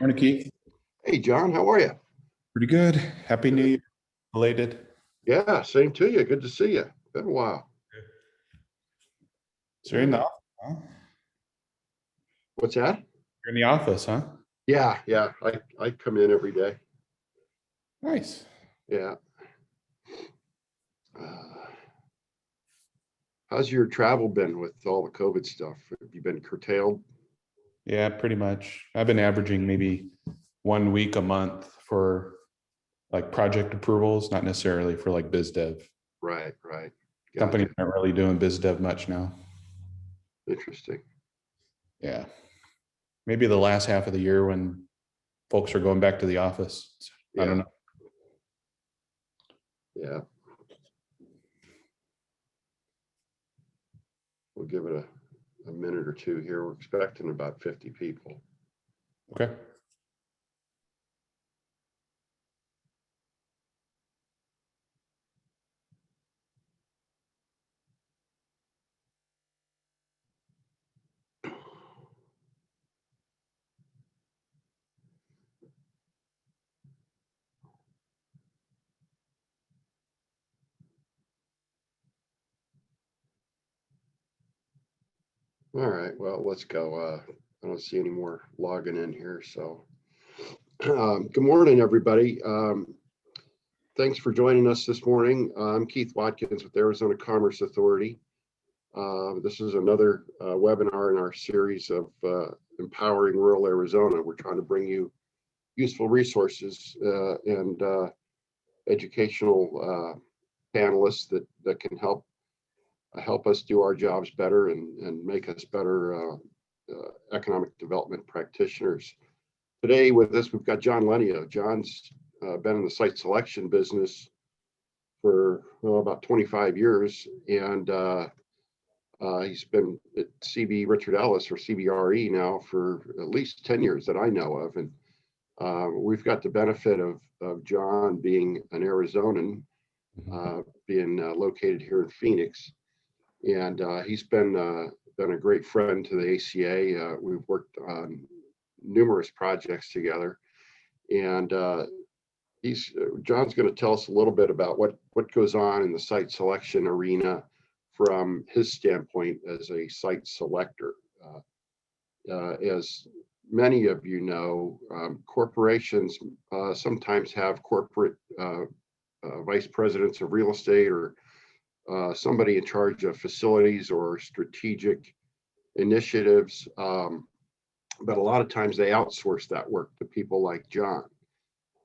Morning, Keith. Hey, John, how are you? Pretty good. Happy New Year. Belated. Yeah, same to you. Good to see you. Been a while. So you're in the office, huh? What's that? You're in the office, huh? Yeah. I come in every day. Nice. Yeah. Uh, how's your travel been with all the COVID stuff? Have you been curtailed? Yeah, pretty much. I've been averaging maybe 1 week a month for like project approvals, not necessarily for like biz dev. Right. Companies Gotcha. aren't really doing biz dev much now. Interesting. Yeah. Maybe the last half of the year when folks are going back to the office. I don't Yeah. know. Yeah. We'll give it a minute or two here. We're expecting about 50 people. Okay. All right. Well, let's go. I don't see any more logging in here. So good morning, everybody. Thanks for joining us this morning. I'm Keith Watkins with Arizona Commerce Authority. This is another webinar in our series of empowering rural Arizona. We're trying to bring you useful resources and educational panelists that can help us do our jobs better and make us better economic development practitioners. Today with us, we've got John Lenio. John's been in the site selection business for about 25 years, and he's been at Richard Ellis or CBRE now for at least 10 years that I know of. And we've got the benefit of John being an Arizonan, being located here in Phoenix. And he's been a great friend to the ACA. We've worked on numerous projects together. And John's going to tell us a little bit about what goes on in the site selection arena from his standpoint as a site selector. As many of you know, corporations sometimes have corporate vice presidents of real estate or somebody in charge of facilities or strategic initiatives, but a lot of times they outsource that work to people like John.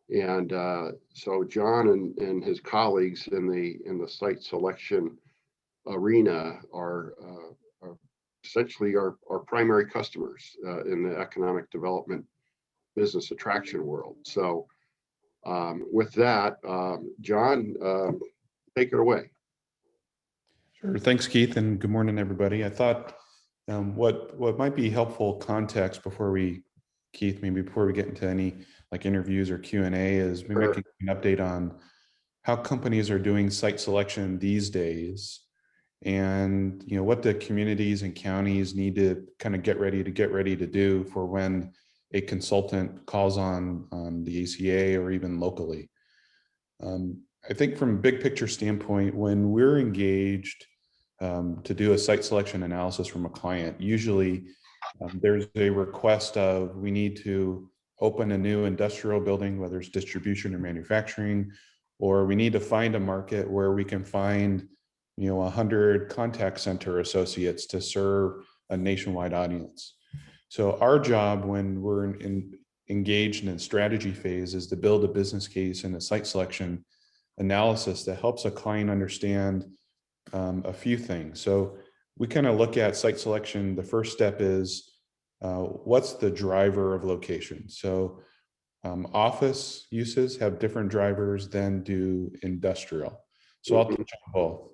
And so John and his colleagues in the site selection arena are essentially our primary customers in the economic development business attraction world. So with that, John, take it away. Sure. Thanks, Keith, and good morning, everybody. I thought what might be helpful context before we get into any like interviews or Q&A is maybe I can give an update on how companies are doing site selection these days, and what the communities and counties need to kind of get ready to do for when a consultant calls on the ACA or even locally. I think from a big picture standpoint, when we're engaged to do a site selection analysis from a client, usually there's a request of we need to open a new industrial building, whether it's distribution or manufacturing, or we need to find a market where we can find 100 contact center associates to serve a nationwide audience. So our job when we're engaged in strategy phase is to build a business case and a site selection analysis that helps a client understand a few things. So we kind of look at site selection. The first step is what's the driver of location? So office uses have different drivers than do industrial. So I'll touch on both.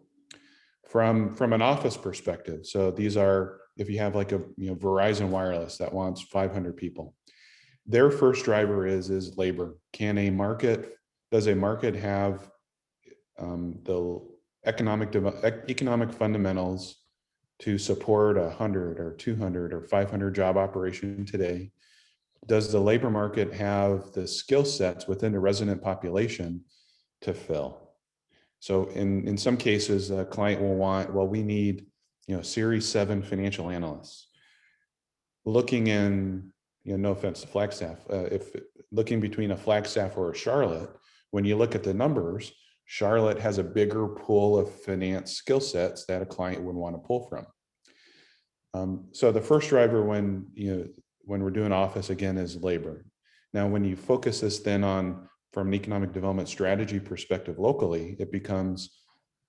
From an office perspective, so these are, if you have like a Verizon Wireless that wants 500 people, their first driver is labor. Does a market have the economic fundamentals to support 100 or 200 or 500 job operation today? does the labor market have the skill sets within the resident population to fill? So in some cases, a client will want, well, we need, Series 7 financial analysts. Looking in, no offense to Flagstaff, if looking between a Flagstaff or a Charlotte, when you look at the numbers, Charlotte has a bigger pool of finance skill sets that a client would want to pull from. So the first driver when we're doing office again is labor. Now, when you focus this then on from an economic development strategy perspective locally, it becomes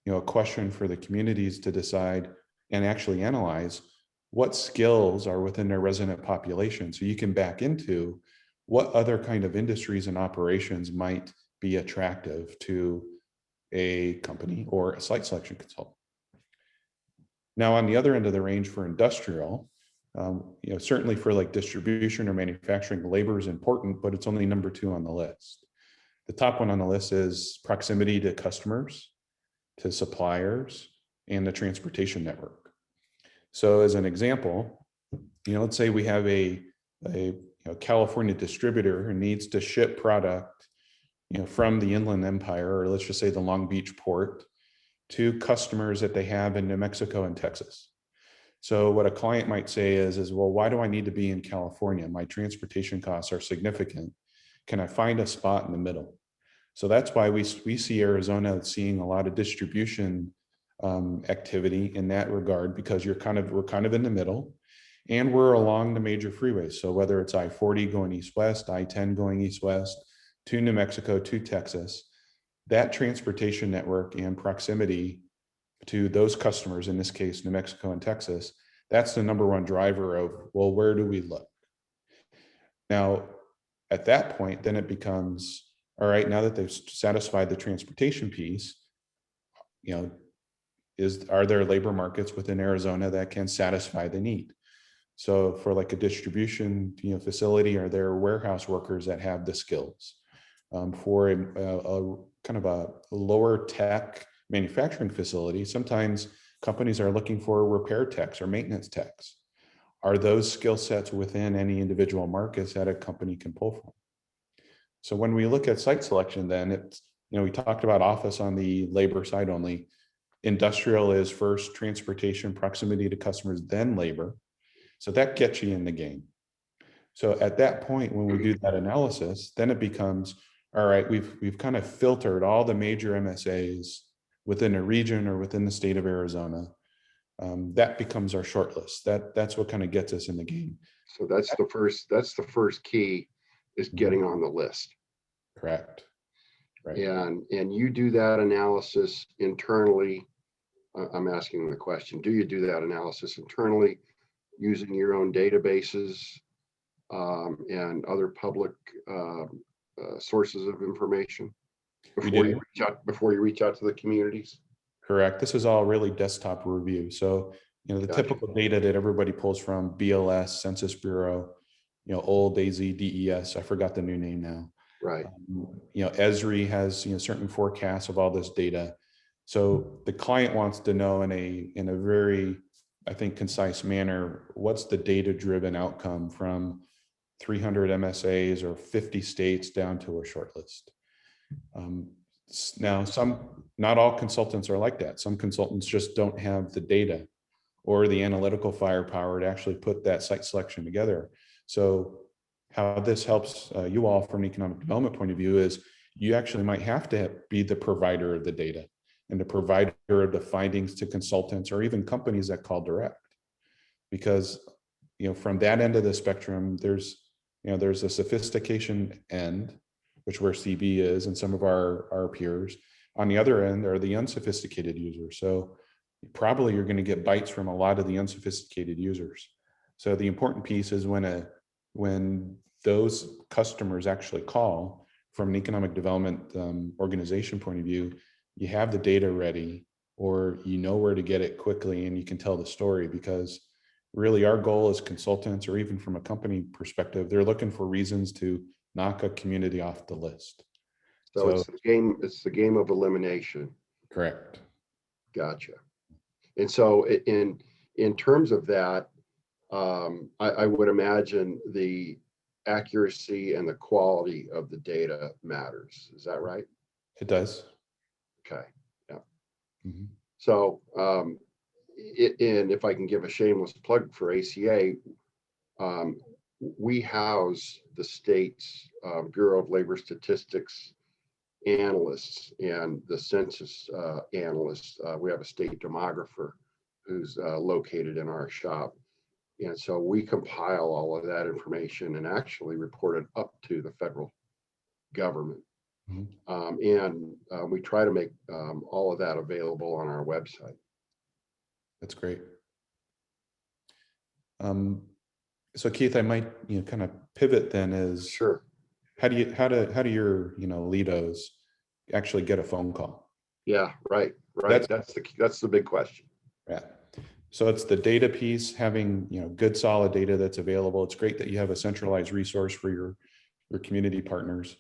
a question for the communities to decide and actually analyze what skills are within their resident population. So you can back into what other kind of industries and operations might be attractive to a company or a site selection consultant. Now, on the other end of the range for industrial, certainly for like distribution or manufacturing, labor is important, but it's only number 2 on the list. The top one on the list is proximity to customers, to suppliers, and the transportation network. So as an example, let's say we have a California distributor who needs to ship product, from the Inland Empire, or let's just say the Long Beach port, to customers that they have in New Mexico and Texas. So what a client might say is, well, why do I need to be in California? My transportation costs are significant. Can I find a spot in the middle? So that's why we see Arizona seeing a lot of distribution activity in that regard, because we're kind of in the middle, and we're along the major freeways. So whether it's I-40 going east-west, I-10 going east-west, to New Mexico, to Texas, that transportation network and proximity to those customers, in this case, New Mexico and Texas, that's the number 1 driver of, well, where do we look? Now, at that point, then it becomes, all right, now that they've satisfied the transportation piece, are there labor markets within Arizona that can satisfy the need? So for like a distribution facility, are there warehouse workers that have the skills? For a kind of a lower tech manufacturing facility, sometimes companies are looking for repair techs or maintenance techs. Are those skill sets within any individual markets that a company can pull from? So when we look at site selection, then it's, we talked about office on the labor side only. Industrial is first, transportation, proximity to customers, then labor. So that gets you in the game. So at that point, when we do that analysis, then it becomes, all right, we've kind of filtered all the major MSAs within a region or within the state of Arizona. That becomes our short list. That's what kind of gets us in the game. So that's the first key, is getting on the list. Correct. Right. And you do that analysis internally. I'm asking the question, do you do that analysis internally using your own databases and other public sources of information before you reach out to the communities? Correct. This is all really desktop review. So, the typical data that everybody pulls from BLS, Census Bureau, old AZ, DES, I forgot the new name now. Right. Esri has, certain forecasts of all this data. So the client wants to know in a very, I think, concise manner, what's the data-driven outcome from 300 MSAs or 50 states down to a short list. Now, not all consultants are like that. Some consultants just don't have the data or the analytical firepower to actually put that site selection together. So how this helps you all from an economic development point of view is you actually might have to be the provider of the data and the provider of the findings to consultants or even companies that call direct. Because, from that end of the spectrum, there's a sophistication end, which where CB is and some of our peers. On the other end are the unsophisticated users. So probably you're going to get bites from a lot of the unsophisticated users. So the important piece is when those customers actually call from an economic development organization point of view, you have the data ready, or where to get it quickly, and you can tell the story. Because really our goal as consultants, or even from a company perspective, they're looking for reasons to knock a community off the list. So it's the game of elimination. Correct. Gotcha. And so in terms of that, I would imagine the accuracy and the quality of the data matters. Is that right? It does. Okay. Yeah. Mhm. So, and if I can give a shameless plug for ACA, we house the state's Bureau of Labor Statistics analysts and the census analysts. We have a state demographer who's located in our shop. And so we compile all of that information and actually report it up to the federal government. Mhm. And we try to make all of that available on our website. That's great. So Keith, I might, kind of pivot then is Sure. how do your, leados actually get a phone call? Yeah, right. That's That's the big question. yeah. So it's the data piece, having, good solid data that's available. It's great that you have a centralized resource for your community partners.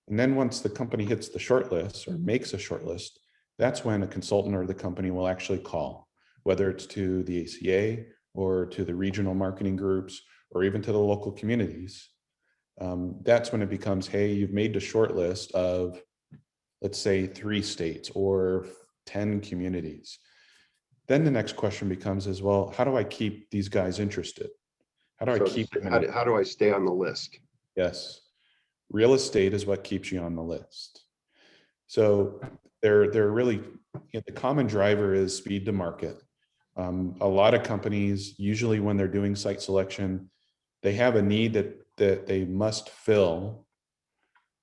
And then once the company hits the short list or makes a short list, that's when a consultant or the company will actually call, whether it's to the ACA or to the regional marketing groups or even to the local communities. That's when it becomes, hey, you've made the short list of, let's say, 3 states or 10 communities. Then the next question becomes is, well, how do I keep these guys interested? How do I So keep them in how do I stay on the list? Yes. Real estate is what keeps you on the list. So they're really, the common driver is speed to market. A lot of companies, usually when they're doing site selection, they have a need that they must fill,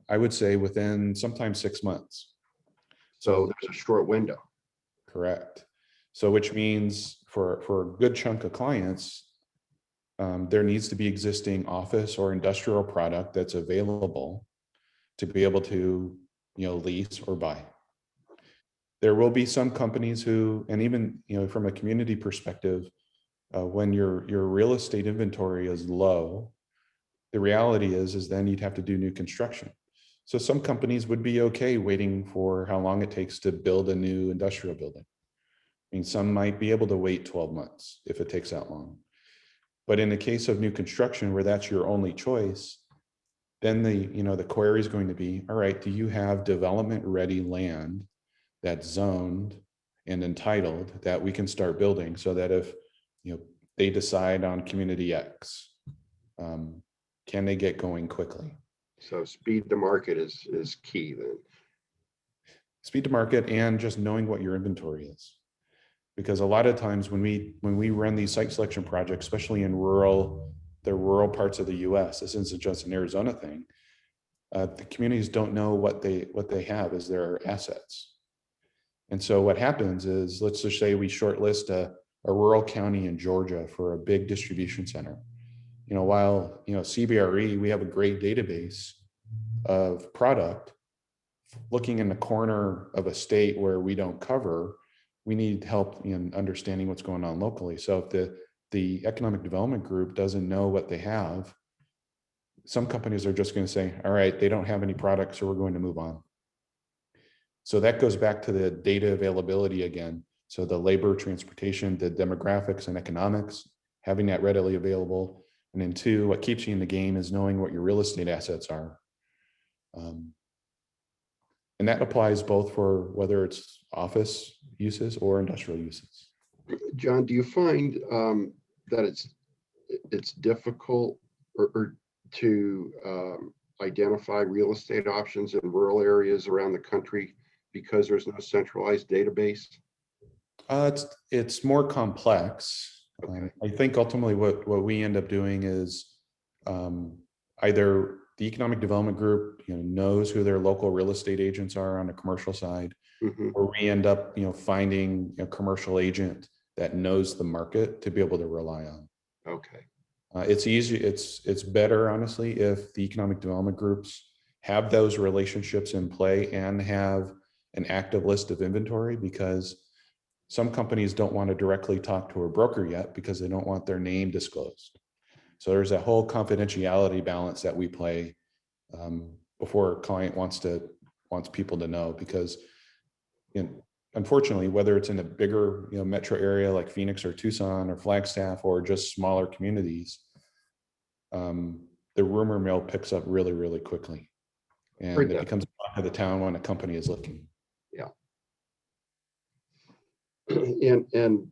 I would say within sometimes 6 months. So So there's a short window. correct. So which means for a good chunk of clients, there needs to be existing office or industrial product that's available to be able to, lease or buy. There will be some companies who, and even, from a community perspective, when your real estate inventory is low, the reality is then you'd have to do new construction. So some companies would be okay waiting for how long it takes to build a new industrial building. I mean, some might be able to wait 12 months if it takes that long. But in the case of new construction, where that's your only choice, then the query is going to be, all right, do you have development ready land that's zoned and entitled that we can start building, so that if, they decide on community X, can they get going quickly? So speed to market is key then. Speed to market and just knowing what your inventory is. Because a lot of times when we run these site selection projects, especially in the rural parts of the US, this isn't just an Arizona thing, the communities don't know what they have as their assets. And so what happens is, let's just say we shortlist a rural county in Georgia for a big distribution center. While, CBRE, we have a great database of product, looking in the corner of a state where we don't cover, we need help in understanding what's going on locally. So if the economic development group doesn't know what they have, some companies are just going to say, all right, they don't have any products, so we're going to move on. So that goes back to the data availability again. So the labor, transportation, the demographics and economics, having that readily available. And then 2, what keeps you in the game is knowing what your real estate assets are. And that applies both for whether it's office uses or industrial uses. John, do you find that it's difficult or to identify real estate options in rural areas around the country because there's no centralized database? It's more complex. Okay. I think ultimately what we end up doing is either the economic development group, knows who their local real estate agents are on the commercial side, Mm-hmm. or we end up, finding a commercial agent that knows the market to be able to rely on. Okay. It's easy. It's better, honestly, if the economic development groups have those relationships in play and have an active list of inventory, because some companies don't want to directly talk to a broker yet because they don't want their name disclosed. So there's a whole confidentiality balance that we play before a client wants people to know, because unfortunately, whether it's in a bigger metro area like Phoenix or Tucson or Flagstaff or just smaller communities, the rumor mill picks up really, really quickly. And Very it becomes part of the town when a company is looking. Yeah. And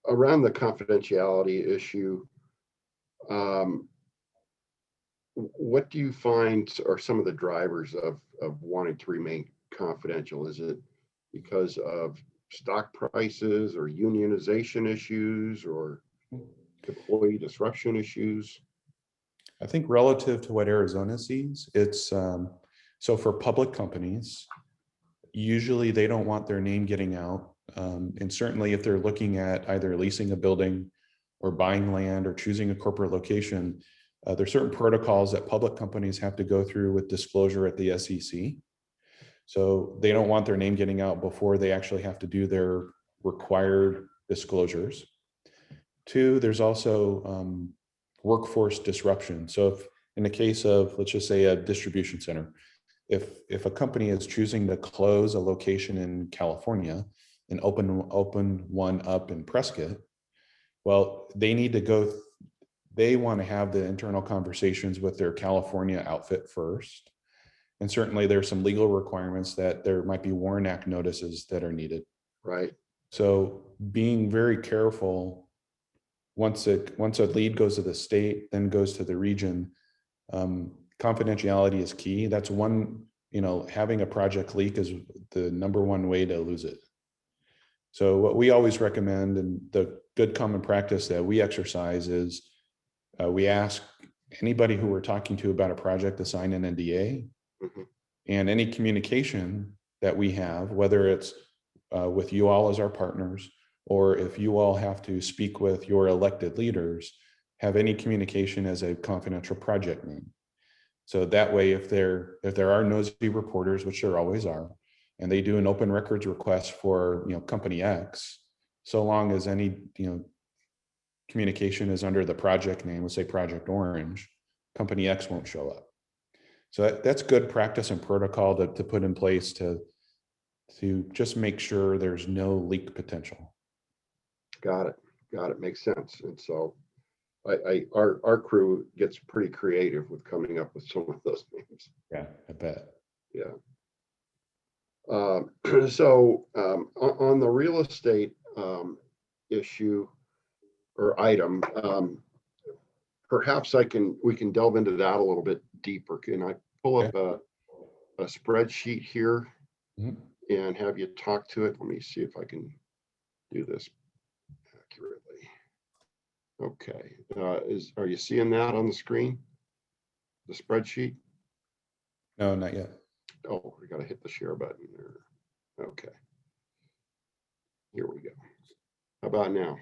around the confidentiality issue, what do you find are some of the drivers of wanting to remain confidential? Is it because of stock prices or unionization issues or employee disruption issues? I think relative to what Arizona sees, it's so for public companies, usually they don't want their name getting out. And certainly if they're looking at either leasing a building or buying land or choosing a corporate location, there's certain protocols that public companies have to go through with disclosure at the SEC. So they don't want their name getting out before they actually have to do their required disclosures. Two, there's also workforce disruption. So if in the case of, let's just say a distribution center, if a company is choosing to close a location in California and open one up in Prescott, well, they want to have the internal conversations with their California outfit first. And certainly there's some legal requirements that there might be WARN Act notices that are needed. Right. So being very careful, once a lead goes to the state, then goes to the region, confidentiality is key. That's one, having a project leak is the number one way to lose it. So what we always recommend, and the good common practice that we exercise, is we ask anybody who we're talking to about a project to sign an NDA. Mm-hmm. And any communication that we have, whether it's with you all as our partners, or if you all have to speak with your elected leaders, have any communication as a confidential project name. So that way, if there are nosy reporters, which there always are, and they do an open records request for company X, so long as any communication is under the project name, let's say Project Orange, company X won't show up. So that's good practice and protocol to put in place to just make sure there's no leak potential. Got it. Makes sense. And so our crew gets pretty creative with coming up with some of those names. Yeah, I bet. Yeah. So on the real estate issue or item, perhaps we can delve into that a little bit deeper. Can I pull up a spreadsheet here and have you talk to it? Let me see if I can do this accurately. Okay. Are you seeing that on the screen? The spreadsheet? No, not yet. Oh, we got to hit the share button there. Okay. Here we go. How about now?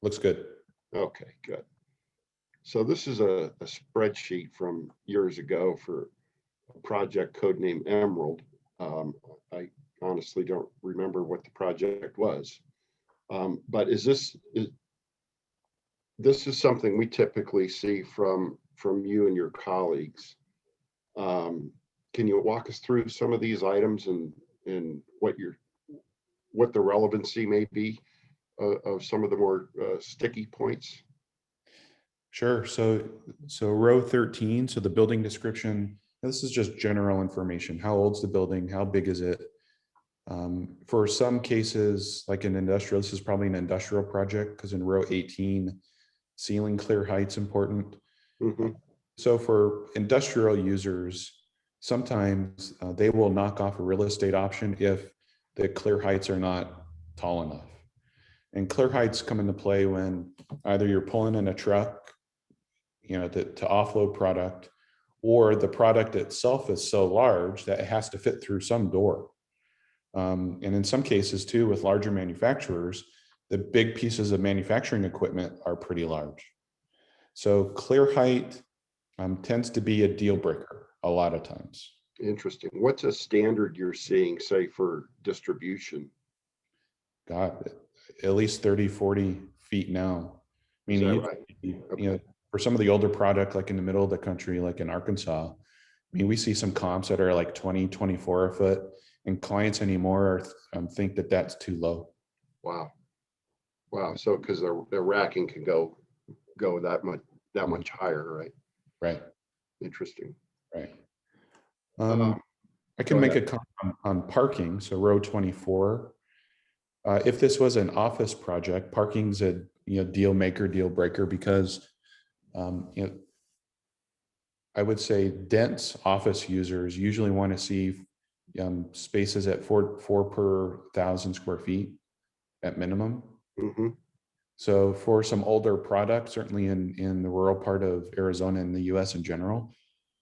Looks good. Okay, good. So this is a spreadsheet from years ago for a project codenamed Emerald. I honestly don't remember what the project was. But this is something we typically see from you and your colleagues. Can you walk us through some of these items and what the relevancy may be of some of the more sticky points? Sure. So row 13, so the building description, this is just general information. How old's the building? How big is it? For some cases, like an industrial, this is probably an industrial project, because in row 18, ceiling clear height's important. Mm-hmm. So for industrial users, sometimes they will knock off a real estate option if the clear heights are not tall enough. And clear heights come into play when either you're pulling in a truck, to offload product, or the product itself is so large that it has to fit through some door. And in some cases too, with larger manufacturers, the big pieces of manufacturing equipment are pretty large. So clear height tends to be a deal breaker a lot of times. Interesting. What's a standard you're seeing, say, for distribution? God, at least 30, 40 feet now. I mean, Is that right? Okay. For some of the older product, like in the middle of the country, like in Arkansas, I mean, we see some comps that are like 20, 24 a foot, and clients anymore think that that's too low. Wow. So because the racking can go that that much higher, right? Right, Interesting. right. Uh, I Go can make ahead. a comment on parking. So row 24. If this was an office project, parking's a deal maker, deal breaker, because I would say dense office users usually want to see spaces at four per 1,000 square feet at minimum. Hmm. So for some older products, certainly in the rural part of Arizona and the US in general,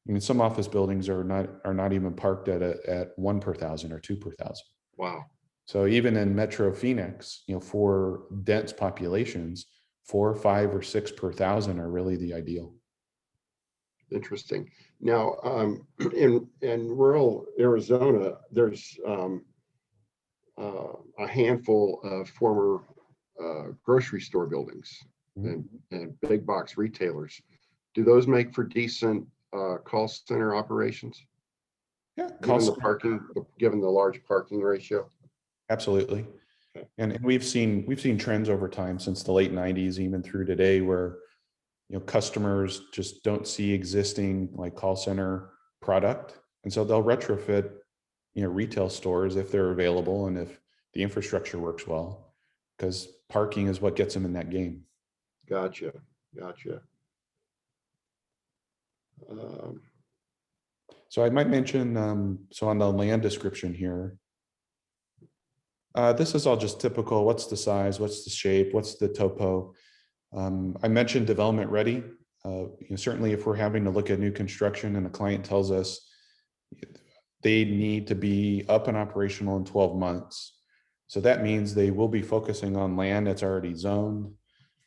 I mean, some office buildings are not even parked at 1 per 1,000 or 2 per 1,000. Wow. So even in Metro Phoenix, for dense populations, 4, 5, or 6 per 1,000 are really the ideal. Interesting. Now, in rural Arizona, there's a handful of former grocery store buildings Mhm. and big box retailers. Do those make for decent call center operations, Yeah, given the large parking ratio? absolutely. Okay. And we've seen trends over time since the late 90s, even through today, where customers just don't see existing like call center product, and so they'll retrofit retail stores if they're available and if the infrastructure works well, because parking is what gets them in that game. Gotcha. Gotcha. Um, So I might mention, so on the land description here, this is all just typical. What's the size? What's the shape? What's the topo? I mentioned development ready. Certainly if we're having to look at new construction and a client tells us they need to be up and operational in 12 months. So that means they will be focusing on land that's already zoned,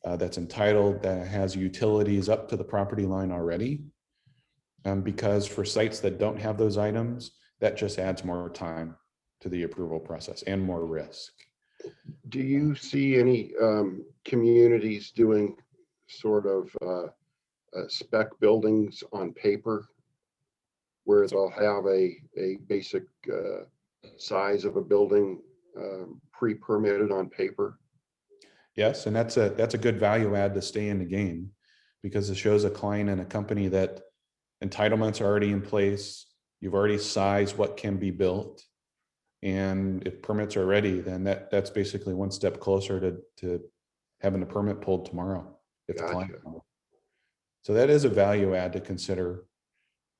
that's entitled, that has utilities up to the property line already. Because for sites that don't have those items, that just adds more time to the approval process and more risk. do you see any communities doing sort of spec buildings on paper where they'll have a basic size of a building pre-permitted on paper? Yes, and that's a good value add to stay in the game, because it shows a client and a company that entitlements are already in place. You've already sized what can be built, and if permits are ready, then that's basically one step closer to having the permit pulled tomorrow if the client. Gotcha. So that is a value add to consider.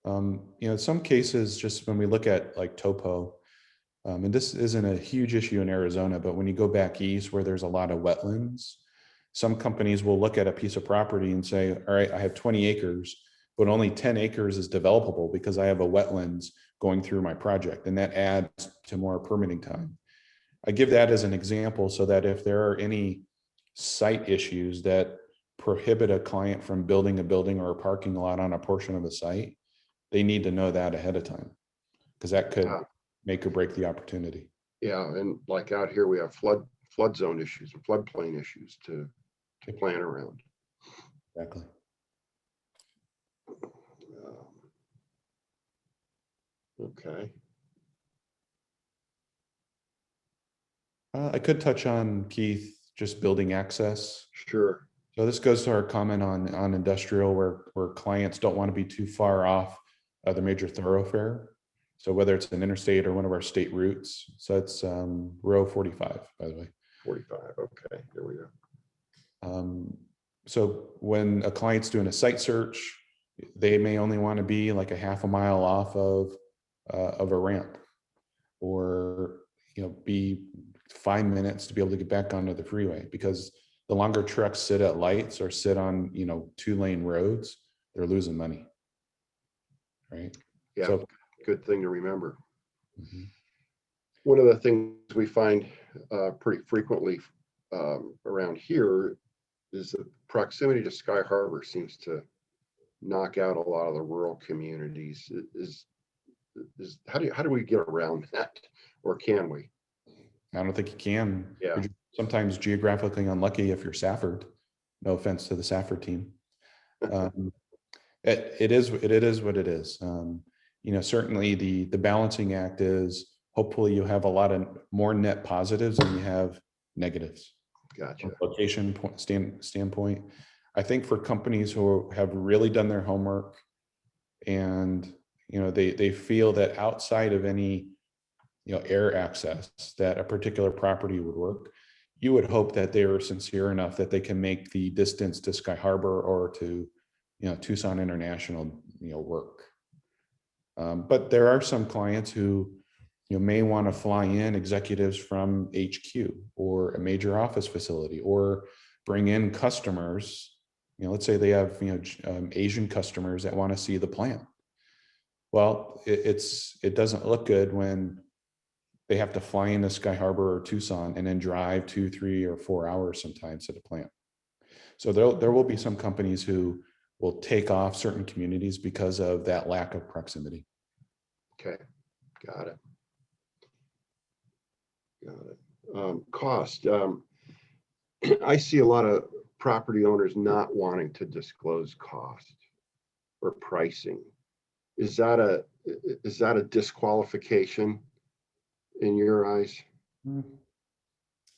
In some cases, just when we look at like topo, and this isn't a huge issue in Arizona, but when you go back east where there's a lot of wetlands, some companies will look at a piece of property and say, all right, I have 20 acres, but only 10 acres is developable because I have a wetlands going through my project, and that adds to more permitting time. I give that as an example so that if there are any site issues that prohibit a client from building a building or a parking lot on a portion of a site, they need to know that ahead of time, because that could Yeah. make or break the opportunity. Yeah, and like out here, we have flood zone issues and floodplain issues to plan around. Exactly. Okay. I could touch on, Keith, just building access. Sure. So this goes to our comment on industrial, where clients don't want to be too far off the major thoroughfare. So whether it's an interstate or one of our state routes. So it's row 45, by the way. 45. Okay, here we go. So when a client's doing a site search, they may only want to be like a half a mile off of a ramp, or be 5 minutes to be able to get back onto the freeway, because the longer trucks sit at lights or sit on 2-lane roads, they're losing money, right? Yeah, So good thing to remember. mhm. One of the things we find pretty frequently around here is the proximity to Sky Harbor seems to knock out a lot of the rural communities. How do we get around that, or can we? I don't think you can. Yeah. You're sometimes geographically unlucky if you're Safford. No offense to the Safford team. Um, it is what it is. Certainly the balancing act is, hopefully you have a lot of more net positives than you have negatives. Gotcha. From a location standpoint, I think for companies who have really done their homework and, they feel that outside of any, air access, that a particular property would work, you would hope that they were sincere enough that they can make the distance to Sky Harbor or to, Tucson International, work. But there are some clients who, may want to fly in executives from HQ or a major office facility, or bring in customers. Let's say they have, Asian customers that want to see the plant. Well, it doesn't look good when they have to fly into Sky Harbor or Tucson and then drive 2, 3, or 4 hours sometimes to the plant. So there will be some companies who will take off certain communities because of that lack of proximity. Okay, got it. Got it. Cost. I see a lot of property owners not wanting to disclose cost or pricing. Is that a disqualification in your eyes?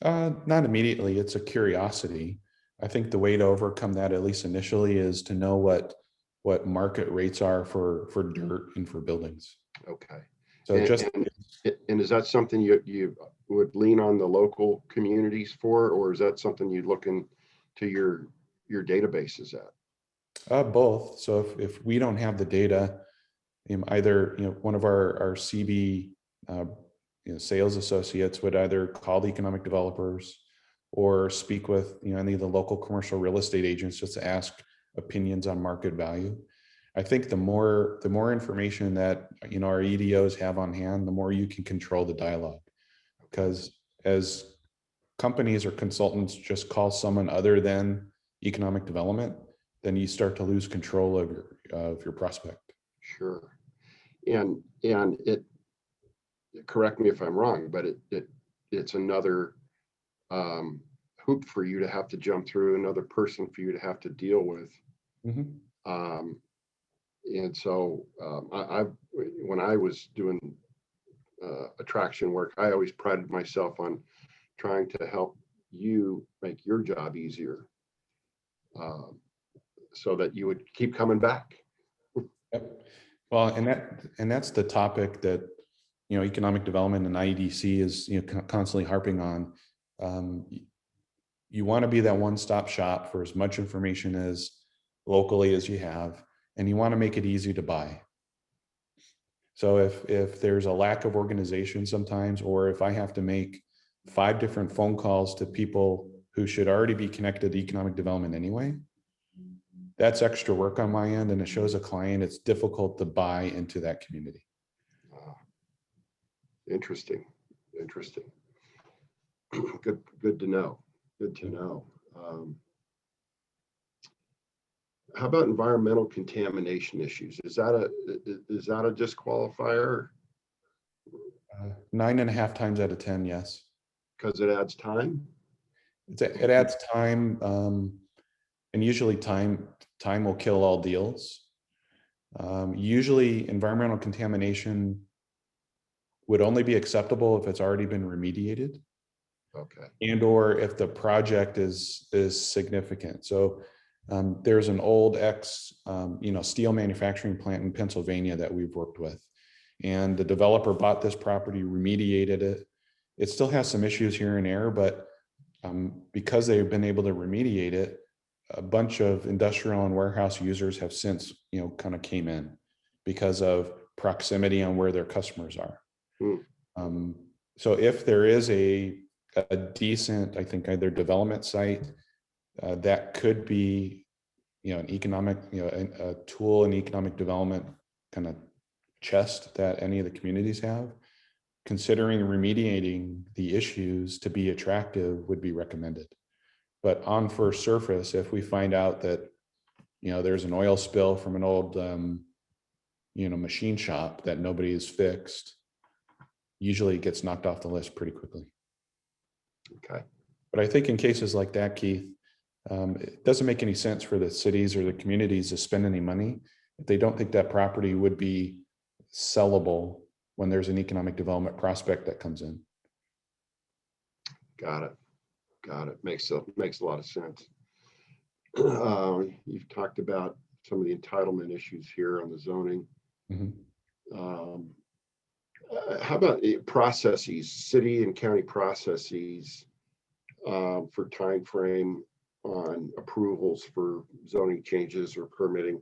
Not immediately. It's a curiosity. I think the way to overcome that, at least initially, is to know what market rates are for dirt and for buildings. Okay. So and is that something you would lean on the local communities for, or is that something you'd look into your databases at? Both. So if we don't have the data, either one of our CB sales associates would either call the economic developers or speak with any of the local commercial real estate agents just to ask opinions on market value. I think the more information that our EDOs have on hand, the more you can control the dialogue. Because as companies or consultants just call someone other than economic development, then you start to lose control of your prospect. Sure. And it, correct me if I'm wrong, but it's another hoop for you to have to jump through, another person for you to have to deal with. Mm-hmm. And so when I was doing attraction work, I always prided myself on trying to help you make your job easier, so that you would keep coming back. Yep. Well, and that's the topic that economic development and IEDC is constantly harping on. You want to be that one-stop shop for as much information as locally as you have, and you want to make it easy to buy. So if there's a lack of organization sometimes, or if I have to make 5 different phone calls to people who should already be connected to economic development anyway, that's extra work on my end, and it shows a client it's difficult to buy into that community. Interesting. Good to know. How about environmental contamination issues? Is that a disqualifier? 9.5 times out of 10, yes. Because it adds time? It adds time, and usually time will kill all deals. Usually environmental contamination would only be acceptable if it's already been remediated. Okay. And or if the project is significant. So there's an old steel manufacturing plant in Pennsylvania that we've worked with, and the developer bought this property, remediated it. It still has some issues here and there, but because they've been able to remediate it, a bunch of industrial and warehouse users have since kind of came in because of proximity on where their customers are. So if there is a decent, I think, either development site that could be, an economic, a tool in economic development kind of chest that any of the communities have, considering remediating the issues to be attractive would be recommended. But on first surface, if we find out that, there's an oil spill from an old, machine shop that nobody has fixed, usually it gets knocked off the list pretty quickly. Okay. But I think in cases like that, Keith, it doesn't make any sense for the cities or the communities to spend any money if they don't think that property would be sellable when there's an economic development prospect that comes in. Got it. Makes a lot of sense. You've talked about some of the entitlement issues here on the zoning. Mhm. Um, how about processes, city and county processes for time frame on approvals for zoning changes or permitting?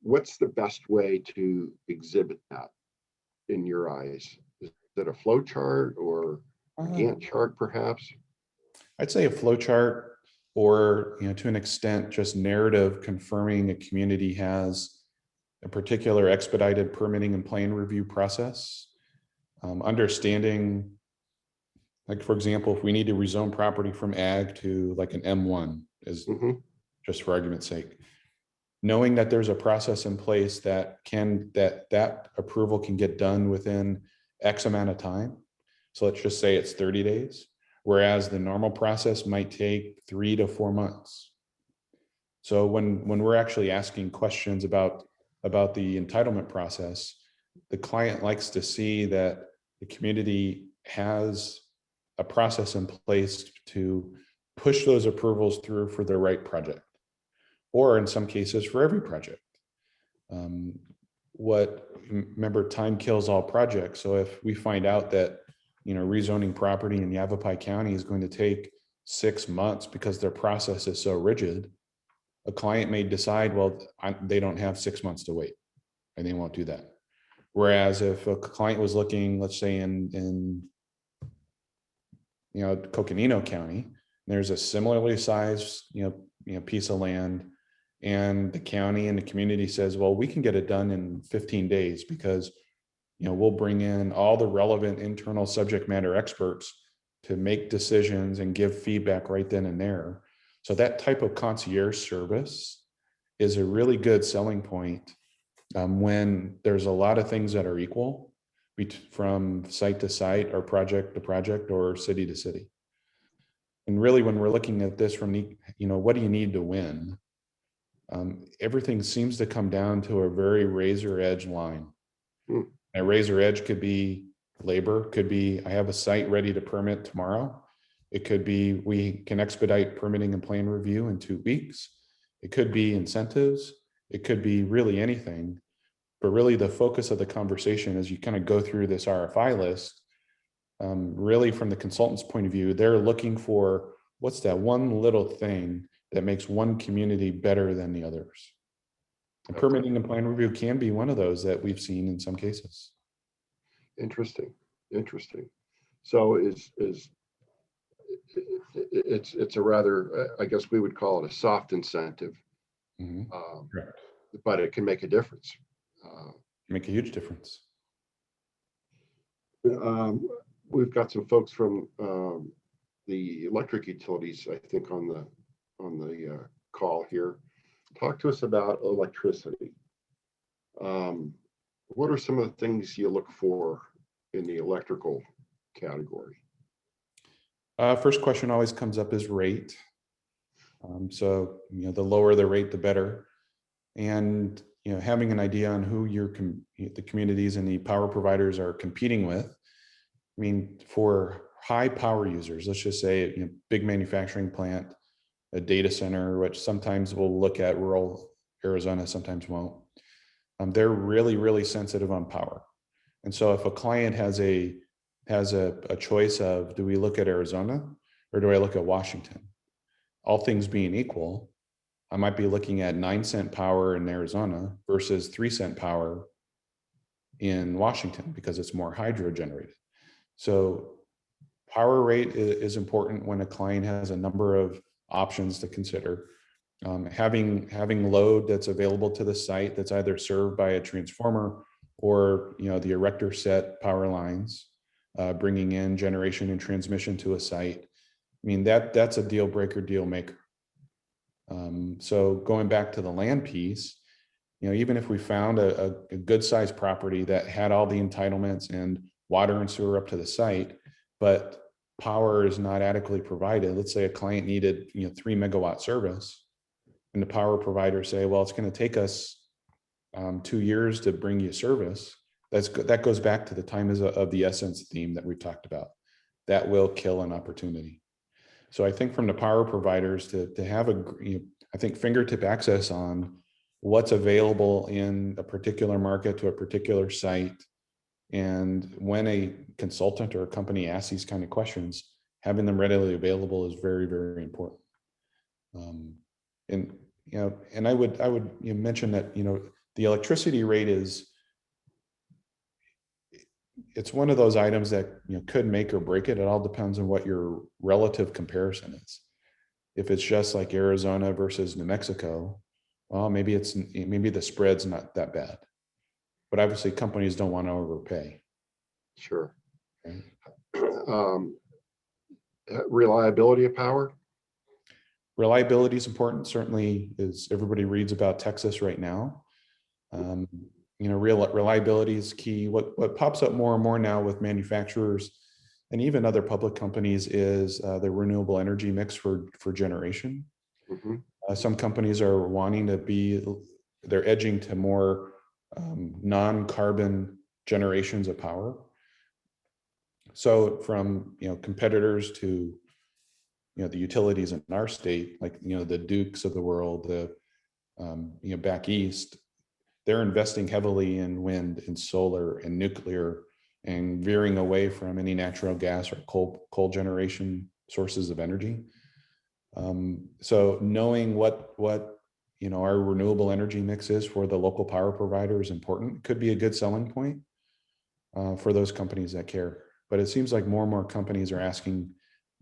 What's the best way to exhibit that in your eyes? Is it a flow chart or a Uh, Gantt chart, perhaps? I'd say a flow chart, or to an extent, just narrative confirming a community has a particular expedited permitting and plan review process. Understanding, like for example, if we need to rezone property from ag to like an M1, is Mhm. just for argument's sake, knowing that there's a process in place that approval can get done within X amount of time. So let's just say it's 30 days, whereas the normal process might take 3 to 4 months. So when we're actually asking questions about the entitlement process, the client likes to see that the community has a process in place to push those approvals through for the right project, or in some cases for every project. Um, remember, time kills all projects. So if we find out that rezoning property in Yavapai County is going to take 6 months because their process is so rigid, a client may decide, well, they don't have 6 months to wait, and they won't do that. Whereas if a client was looking, let's say in Coconino County, there's a similarly sized piece of land, and the county and the community says, well, we can get it done in 15 days because we'll bring in all the relevant internal subject matter experts to make decisions and give feedback right then and there. So that type of concierge service is a really good selling point when there's a lot of things that are equal from site to site or project to project or city to city. And really, when we're looking at this from what do you need to win? Everything seems to come down to a very razor edge line. Hmm. A razor edge could be labor, could be I have a site ready to permit tomorrow. It could be we can expedite permitting and plan review in 2 weeks. It could be incentives. It could be really anything. But really, the focus of the conversation as you kind of go through this RFI list, really from the consultant's point of view, they're looking for what's that one little thing that makes one community better than the others. And Okay. permitting and plan review can be one of those that we've seen in some cases. Interesting. Interesting. So it's a rather, I guess we would call it a soft incentive, Mhm. um, Correct. but it can make a difference. Uh, Make a huge difference. um, we've got some folks from the electric utilities, I think, on the call here. Talk to us about electricity. What are some of the things you look for in the electrical category? First question always comes up is rate. So the lower the rate, the better. And having an idea on who the communities and the power providers are competing with. I mean, for high power users, let's just say big manufacturing plant, a data center, which sometimes we'll look at rural Arizona, sometimes won't. They're really, really sensitive on power. And so if a client has a choice of, do we look at Arizona or do I look at Washington? All things being equal, I might be looking at 9-cent power in Arizona versus 3-cent power in Washington because it's more hydro generated. So power rate is important when a client has a number of options to consider. Having load that's available to the site that's either served by a transformer or the erector set power lines, bringing in generation and transmission to a site. I mean that's a deal breaker, deal maker. So going back to the land piece, even if we found a good sized property that had all the entitlements and water and sewer up to the site, but power is not adequately provided. Let's say a client needed 3 megawatt service, and the power provider say, well, it's going to take us 2 years to bring you service. That goes back to the time of the essence theme that we've talked about. That will kill an opportunity. So I think from the power providers to have I think fingertip access on what's available in a particular market to a particular site. And when a consultant or a company asks these kind of questions, having them readily available is very, very important. And and I would mention that the electricity rate it's one of those items that could make or break it. It all depends on what your relative comparison is. If it's just like Arizona versus New Mexico, well, maybe the spread's not that bad. But obviously, companies don't want to overpay. Sure. Right? Reliability of power. Reliability is important. Certainly, as everybody reads about Texas right now. Reliability is key. What pops up more and more now with manufacturers and even other public companies is the renewable energy mix for generation. Mm-hmm. Some companies are wanting they're edging to more non-carbon generations of power. So from competitors to the utilities in our state, like the Dukes of the world, the back east, they're investing heavily in wind and solar and nuclear and veering away from any natural gas or coal generation sources of energy. So knowing what our renewable energy mix is for the local power provider is important. It could be a good selling point for those companies that care. But it seems like more and more companies are asking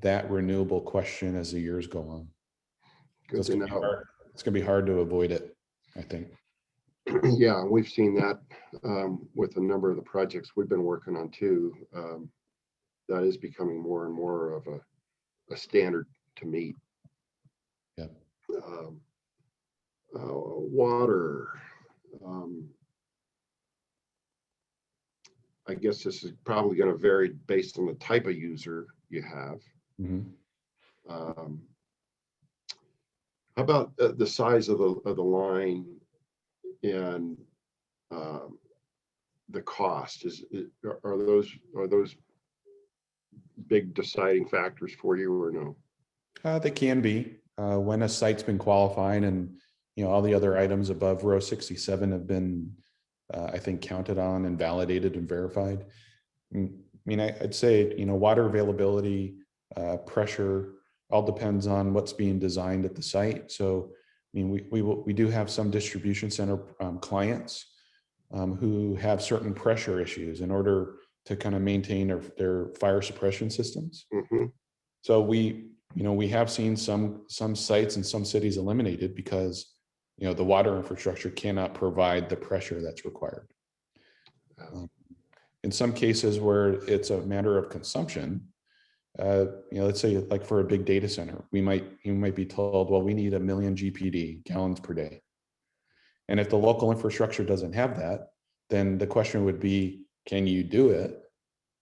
that renewable question as the years go on. Good to know. It's going to be hard to avoid it, I think. Yeah, we've seen that with a number of the projects we've been working on too. That is becoming more and more of a standard to meet. Yeah. Water. I guess this is probably going to vary based on the type of user you have. Mm-hmm. How about the size of the line and the cost? Are those big deciding factors for you or no? They can be when a site's been qualified and all the other items above row 67 have been I think counted on and validated and verified. I mean, I'd say water availability, pressure, all depends on what's being designed at the site. So I mean, we do have some distribution center clients who have certain pressure issues in order to kind of maintain their fire suppression systems. Mm-hmm. So we have seen some sites in some cities eliminated because the water infrastructure cannot provide the pressure that's required. In some cases where it's a matter of consumption, let's say like for a big data center, you might be told, well, we need 1 million GPD, gallons per day. And if the local infrastructure doesn't have that, then the question would be, can you do it?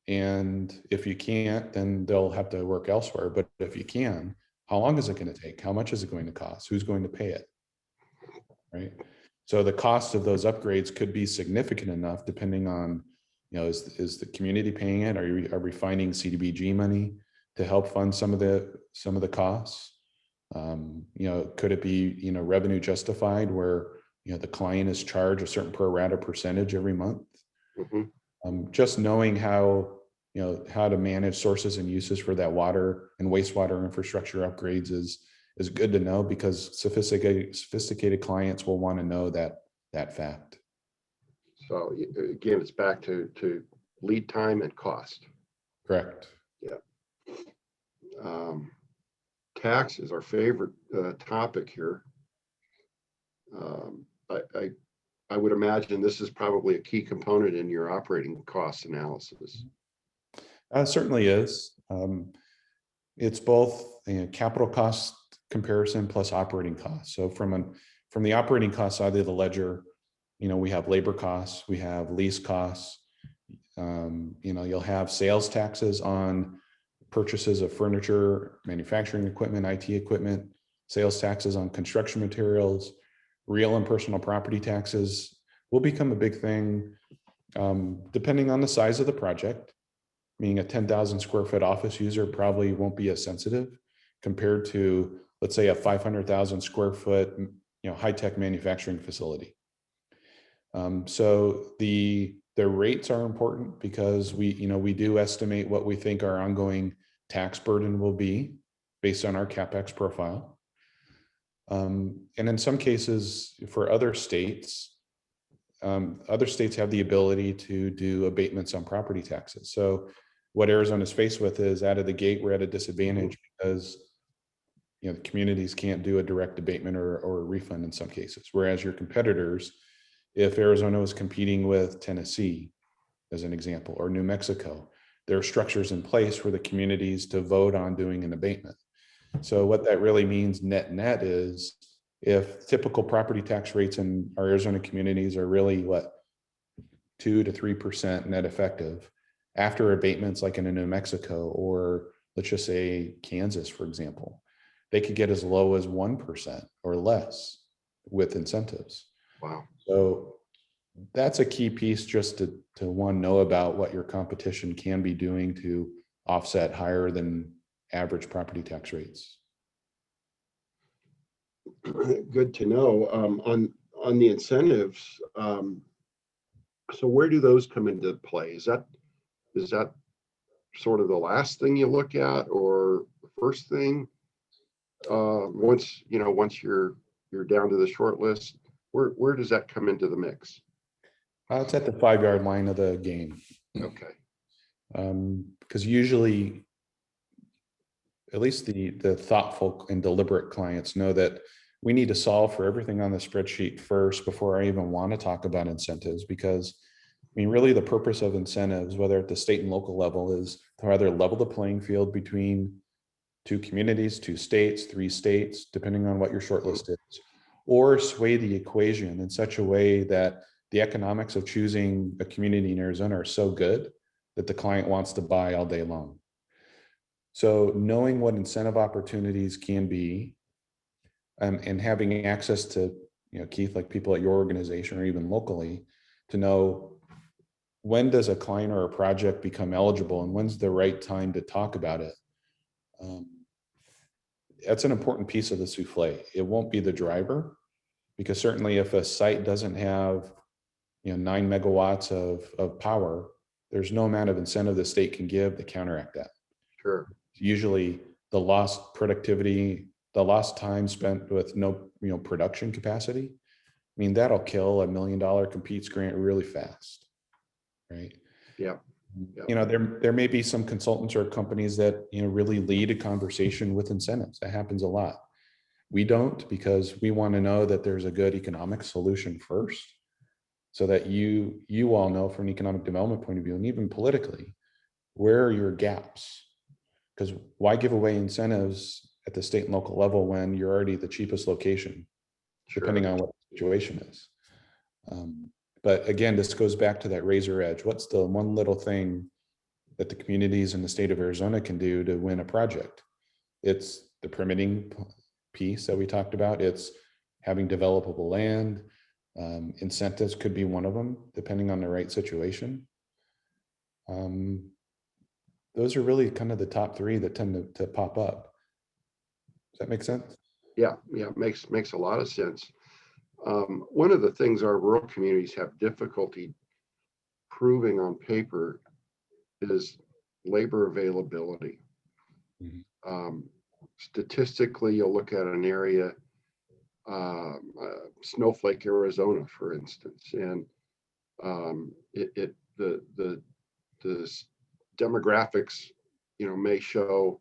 And if you can't, then they'll have to work elsewhere. But if you can, how long is it going to take? How much is it going to cost? Who's going to pay it? Right. So the cost of those upgrades could be significant enough depending on, is the community paying it? Are we finding CDBG money to help fund some of the costs? Could it be, revenue justified where, the client is charged a certain pro rata percentage every month? Mm-hmm. Just knowing how to manage sources and uses for that water and wastewater infrastructure upgrades is good to know, because sophisticated clients will want to know that fact. So again, it's back to lead time and cost. Correct. Yeah. Tax is our favorite topic here. I would imagine this is probably a key component in your operating cost analysis. Certainly is. It's both capital cost comparison plus operating costs. So from the operating cost side of the ledger, we have labor costs, we have lease costs. You'll have sales taxes on purchases of furniture, manufacturing equipment, IT equipment, sales taxes on construction materials, real and personal property taxes will become a big thing depending on the size of the project. Meaning a 10,000 square foot office user probably won't be as sensitive, compared to, let's say, a 500,000 square foot, high-tech manufacturing facility. So the rates are important because we do estimate what we think our ongoing tax burden will be based on our CapEx profile. And in some cases, for other states have the ability to do abatements on property taxes. So what Arizona is faced with is, out of the gate, we're at a disadvantage because the communities can't do a direct abatement or a refund in some cases. Whereas your competitors, if Arizona was competing with Tennessee, as an example, or New Mexico, there are structures in place for the communities to vote on doing an abatement. So what that really means net is, if typical property tax rates in our Arizona communities are really 2 to 3% net effective, after abatements like in a New Mexico, or let's just say Kansas, for example, they could get as low as 1% or less with incentives. Wow. So that's a key piece, just to one, know about what your competition can be doing to offset higher than average property tax rates. Good to know. On the incentives, so where do those come into play? Is that sort of the last thing you look at, or the first thing? Once you're down to the short list, where does that come into the mix? It's at the 5-yard line of the game. Okay. Because usually, at least the thoughtful and deliberate clients know that we need to solve for everything on the spreadsheet first before I even want to talk about incentives. Because really the purpose of incentives, whether at the state and local level, is to either level the playing field between 2 communities, 2 states, 3 states, depending on what your shortlist is, or sway the equation in such a way that the economics of choosing a community in Arizona are so good that the client wants to buy all day long. So knowing what incentive opportunities can be, and having access to, Keith, like people at your organization or even locally, to know when does a client or a project become eligible and when's the right time to talk about it. That's an important piece of the souffle. It won't be the driver, because certainly if a site doesn't have 9 megawatts of power, there's no amount of incentive the state can give to counteract that. Sure. Usually the lost productivity, the lost time spent with no production capacity, that'll kill $1 million competes grant really fast, right? Yeah. There may be some consultants or companies that really lead a conversation with incentives. That happens a lot. We don't, because we want to know that there's a good economic solution first, so that you all know from an economic development point of view, and even politically, where are your gaps? Because why give away incentives at the state and local level when you're already the cheapest location, depending on what the situation is? But again, this goes back to that razor edge. What's the one little thing that the communities in the state of Arizona can do to win a project? It's the permitting piece that we talked about. It's having developable land. Incentives could be one of them, depending on the right situation. Those are really kind of the top 3 that tend to pop up. Does that make sense? Yeah, makes a lot of sense. One of the things our rural communities have difficulty proving on paper is labor availability. Mm-hmm. Statistically, you'll look at an area, Snowflake, Arizona, for instance, and the demographics, may show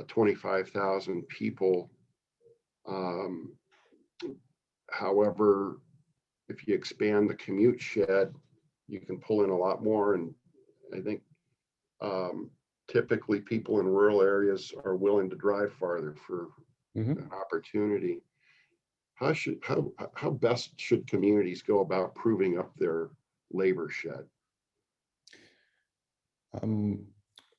25,000 people. However, if you expand the commute shed, you can pull in a lot more. And I think typically people in rural areas are willing to drive farther for an opportunity. How best should communities go about proving up their labor shed?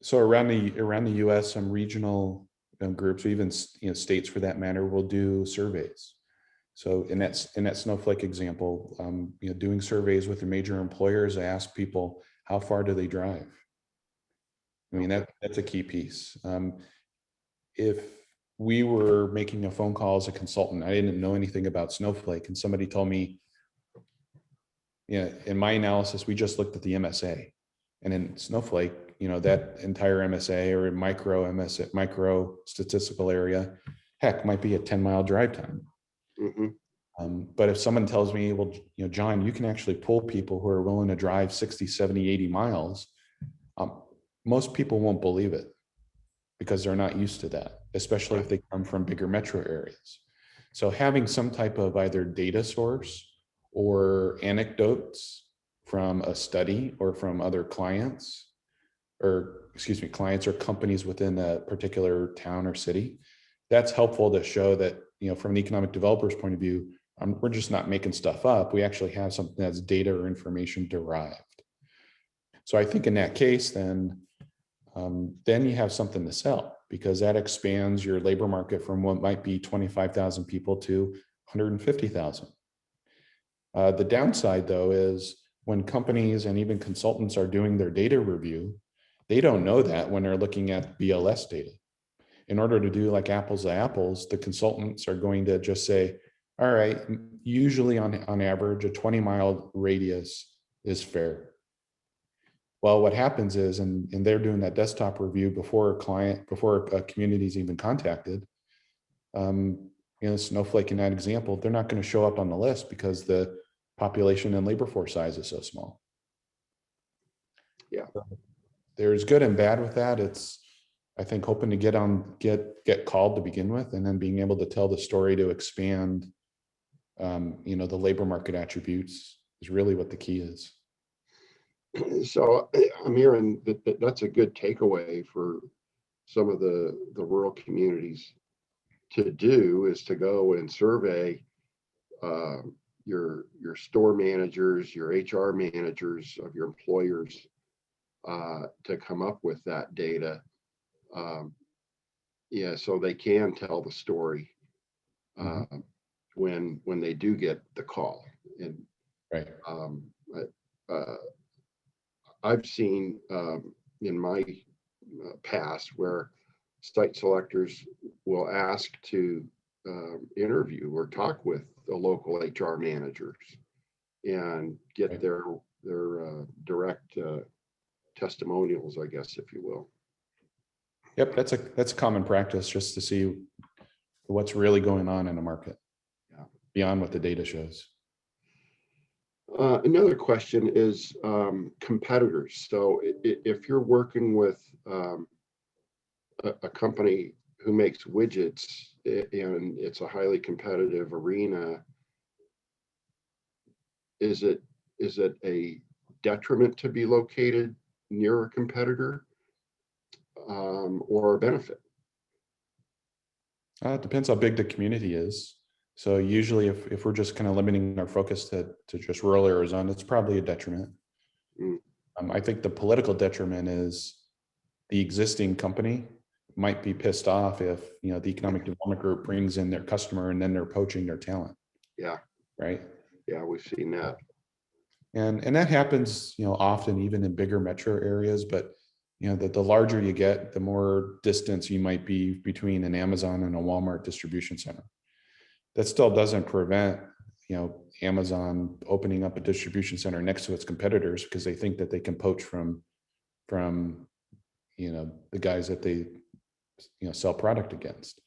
So around the U.S., some regional groups, or even states for that matter, will do surveys. So in that Snowflake example, doing surveys with the major employers, I ask people, how far do they drive? That's a key piece. if we were making a phone call as a consultant, I didn't know anything about Snowflake, and somebody told me, yeah, in my analysis, we just looked at the MSA, and in Snowflake, that entire MSA or micro MSA, micro statistical area, heck, might be a 10-mile drive time. Mhm. But if someone tells me, well, John, you can actually pull people who are willing to drive 60, 70, 80 miles, most people won't believe it because they're not used to that, especially if they come from bigger metro areas. So having some type of either data source or anecdotes from a study or from other clients, or excuse me, clients or companies within a particular town or city, that's helpful to show that, from an economic developer's point of view, we're just not making stuff up. We actually have something that's data or information derived. So I think in that case, then you have something to sell, because that expands your labor market from what might be 25,000 people to 150,000. The downside, though, is when companies and even consultants are doing their data review, they don't know that when they're looking at BLS data. In order to do like apples to apples, the consultants are going to just say, all right, usually on average, a 20-mile radius is fair. Well, what happens is, and they're doing that desktop review before a community is even contacted. Snowflake in that example, they're not going to show up on the list because the population and labor force size is so small. Yeah. There's good and bad with that. It's, I think, hoping to get called to begin with, and then being able to tell the story to expand, the labor market attributes is really what the key is. So I'm hearing that's a good takeaway for some of the rural communities to do, is to go and survey your store managers, your HR managers of your employers, to come up with that data. So they can tell the story when they do get the call. And right. I've seen in my past where site selectors will ask to interview or talk with the local HR managers and get their direct testimonials, I guess, if you will. Yep, that's a common practice, just to see what's really going on in the market, beyond what the data shows. Another question is competitors. So if you're working with a company who makes widgets and it's a highly competitive arena, is it a detriment to be located near a competitor, or a benefit? It depends how big the community is. So usually if we're just kind of limiting our focus to just rural Arizona, it's probably a detriment. I think the political detriment is the existing company might be pissed off if, the economic development group brings in their customer and then they're poaching their talent. Yeah. Right. Yeah, we've seen that. And that happens, often even in bigger metro areas, but the larger you get, the more distance you might be between an Amazon and a Walmart distribution center. That still doesn't prevent, Amazon opening up a distribution center next to its competitors because they think that they can poach from the guys that they, sell product against.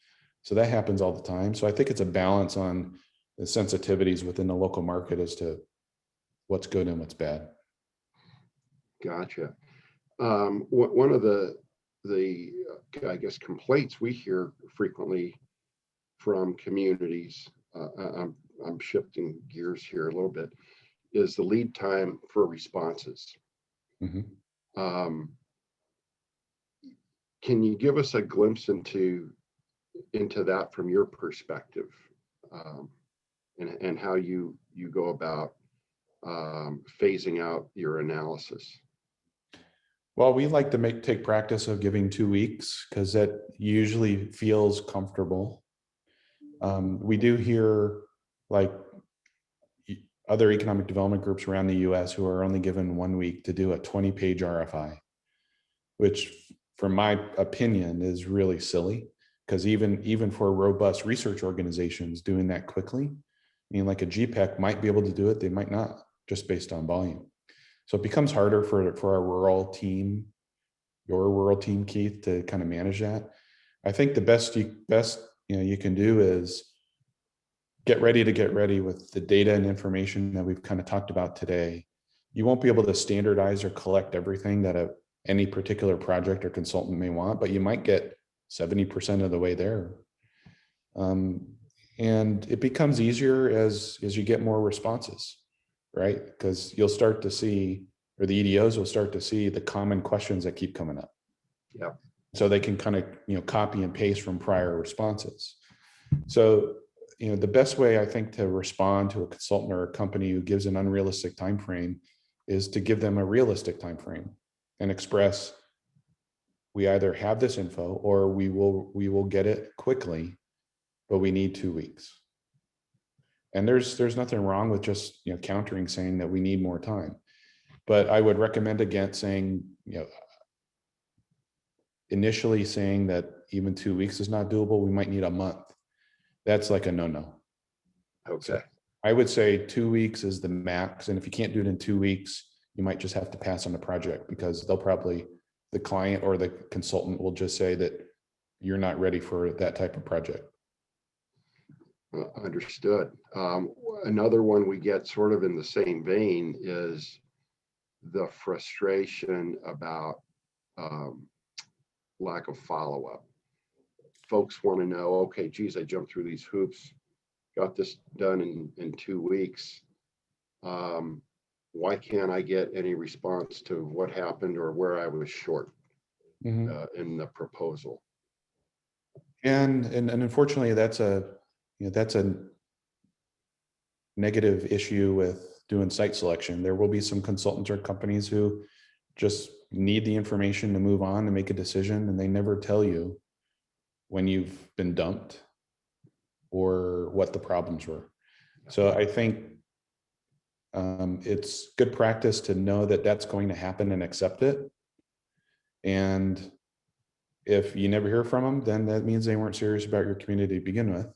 So that happens all the time. So I think it's a balance on the sensitivities within the local market as to what's good and what's bad. Gotcha. One of the I guess complaints we hear frequently from communities, I'm shifting gears here a little bit, is the lead time for responses. Can you give us a glimpse into that from your perspective, and how you go about phasing out your analysis? Well, we like to take practice of giving 2 weeks because that usually feels comfortable. We do hear like other economic development groups around the US who are only given 1 week to do a 20-page RFI, which from my opinion is really silly. because even for robust research organizations, doing that quickly, I mean, like a GPEC might be able to do it, they might not, just based on volume. So it becomes harder for our rural team, your rural team, Keith, to kind of manage that. I think the best you can do is get ready with the data and information that we've kind of talked about today. You won't be able to standardize or collect everything that any particular project or consultant may want, but you might get 70% of the way there. And it becomes easier as you get more responses, right? Because you'll start to see, or the EDOs will start to see the common questions that keep coming up. Yeah. So they can kind of, copy and paste from prior responses. So, the best way I think to respond to a consultant or a company who gives an unrealistic time frame is to give them a realistic time frame and express, we either have this info or we will get it quickly, but we need 2 weeks. And there's nothing wrong with just countering, saying that we need more time. But I would recommend against saying, initially saying that even 2 weeks is not doable, we might need a month. That's like a no-no. Okay. So I would say 2 weeks is the max. And if you can't do it in 2 weeks, you might just have to pass on the project, because the client or the consultant will just say that you're not ready for that type of project. Understood. Another one we get sort of in the same vein is the frustration about lack of follow-up. Folks want to know, okay, geez, I jumped through these hoops, got this done in 2 weeks. Why can't I get any response to what happened or where I was short in the proposal? And unfortunately, that's a negative issue with doing site selection. There will be some consultants or companies who just need the information to move on and make a decision, and they never tell you when you've been dumped or what the problems were. So I think it's good practice to know that that's going to happen and accept it. And if you never hear from them, then that means they weren't serious about your community to begin with.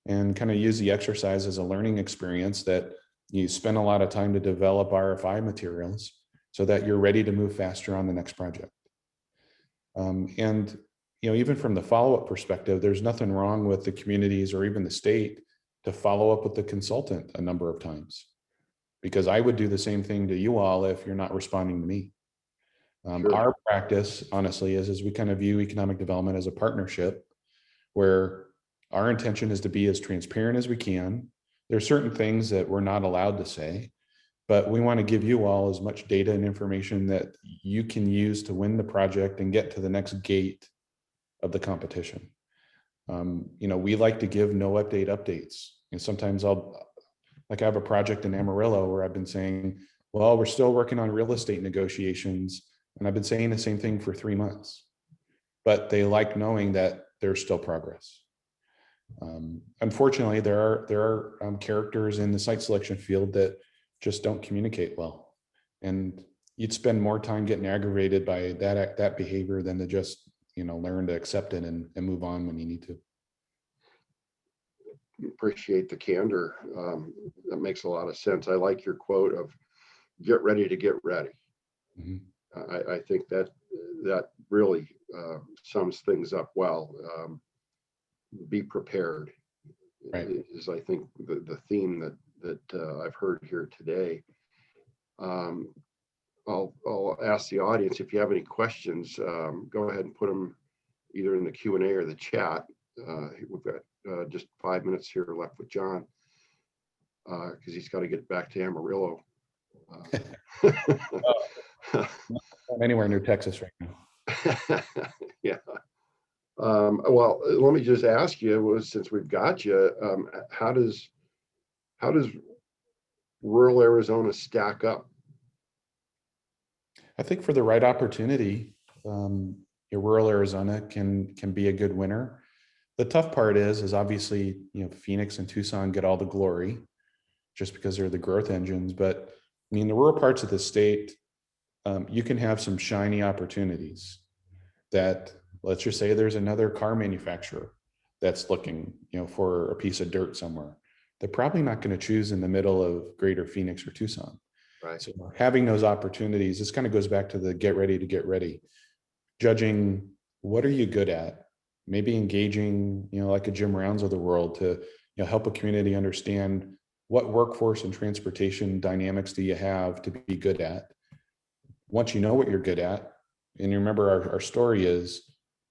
And kind of use the exercise as a learning experience, that you spend a lot of time to develop RFI materials so that you're ready to move faster on the next project. And even from the follow-up perspective, there's nothing wrong with the communities or even the state to follow up with the consultant a number of times, because I would do the same thing to you all if you're not responding to me. Sure. Our practice, honestly, is we kind of view economic development as a partnership, where our intention is to be as transparent as we can. There are certain things that we're not allowed to say, but we want to give you all as much data and information that you can use to win the project and get to the next gate of the competition. We like to give no update updates. And sometimes I have a project in Amarillo where I've been saying, well, we're still working on real estate negotiations. And I've been saying the same thing for 3 months, but they like knowing that there's still progress. Unfortunately, there are characters in the site selection field that just don't communicate well, and you'd spend more time getting aggravated by that behavior than to just learn to accept it and move on when you need to. Appreciate the candor. That makes a lot of sense. I like your quote of "get ready to get ready." I think that really sums things up well. Be prepared, right, is I think the theme that I've heard here today. I'll ask the audience, if you have any questions, go ahead and put them either in the Q&A or the chat. We've got just 5 minutes here left with John, because he's got to get back to Amarillo. I'm anywhere near Texas right now. Yeah. Well, let me just ask you, since we've got you, how does rural Arizona stack up? I think for the right opportunity, your rural Arizona can be a good winner. The tough part is obviously, Phoenix and Tucson get all the glory just because they're the growth engines. But I mean, the rural parts of the state, you can have some shiny opportunities that let's just say there's another car manufacturer that's looking, for a piece of dirt somewhere. They're probably not going to choose in the middle of Greater Phoenix or Tucson. Right. So having those opportunities, this kind of goes back to the get ready to get ready. Judging what are you good at? Maybe engaging, like a Jim Rounds of the world to, help a community understand what workforce and transportation dynamics do you have to be good at. Once you know what you're good at, and you remember our story is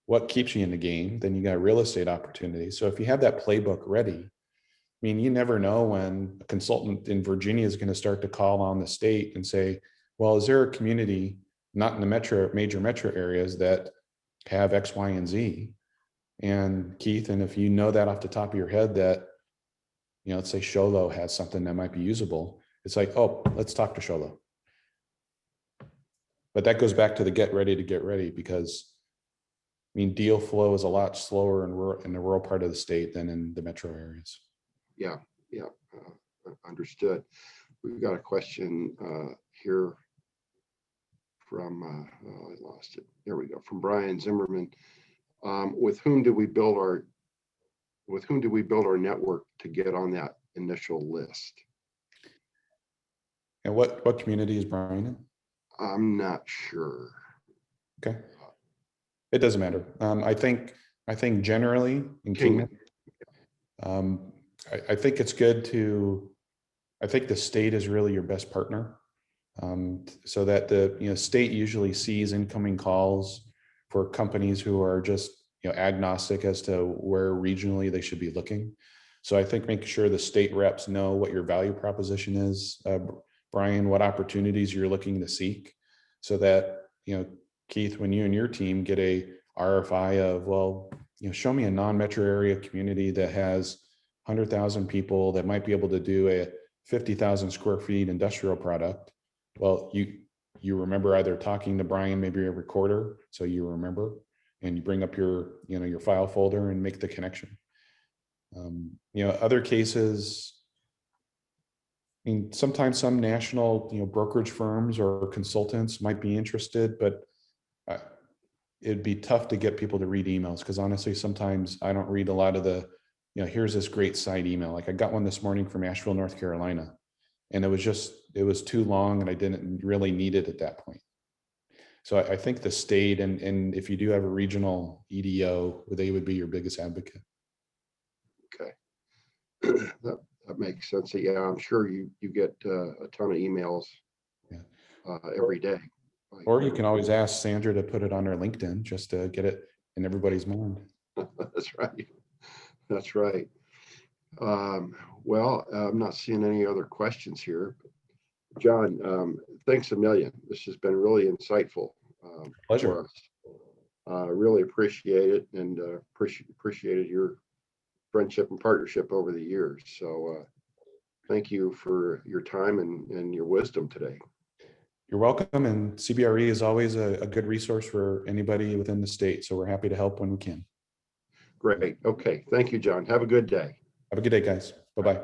what keeps you in the game, then you got real estate opportunities. So if you have that playbook ready, I mean, you never know when a consultant in Virginia is going to start to call on the state and say, well, is there a community not in the major metro areas that have X, Y, and Z? And Keith, and if you know that off the top of your head that, let's say Sholo has something that might be usable, it's like, oh, let's talk to Sholo. But that goes back to the get ready to get ready, because I mean, deal flow is a lot slower in the rural part of the state than in the metro areas. Yeah, understood. We've got a question here from, I lost it. There we go. From Brian Zimmerman. With whom do we build our network to get on that initial list? And what community is Brian in? I'm not sure. Okay. It doesn't matter. I think generally in Kingman, I think it's good to, I think the state is really your best partner. So that the state usually sees incoming calls for companies who are just agnostic as to where regionally they should be looking. So I think making sure the state reps know what your value proposition is, Brian, what opportunities you're looking to seek, so that Keith, when you and your team get a RFI of, well, show me a non-metro area community that has 100,000 people that might be able to do a 50,000 square feet industrial product. Well, you remember either talking to Brian, maybe a recorder, so you remember, and you bring up your your file folder and make the connection. Other cases, I mean, sometimes some national brokerage firms or consultants might be interested, but it'd be tough to get people to read emails, because honestly, sometimes I don't read a lot of the here's this great site email. Like I got one this morning from Asheville, North Carolina, and it was too long and I didn't really need it at that point. So I think the state, and if you do have a regional EDO, they would be your biggest advocate. Okay. that makes sense. Yeah, I'm sure you get a ton of emails every day. Or you can always ask Sandra to put it on her LinkedIn just to get it in everybody's mind. That's right. That's right. Well, I'm not seeing any other questions here. John, thanks a million. This has been really insightful. Pleasure. For us. Really appreciate it, and appreciated your friendship and partnership over the years. So thank you for your time and your wisdom today. You're welcome. And CBRE is always a good resource for anybody within the state. So we're happy to help when we can. Great. Okay. Thank you, John. Have a good day. Have a good day, guys. Bye-bye.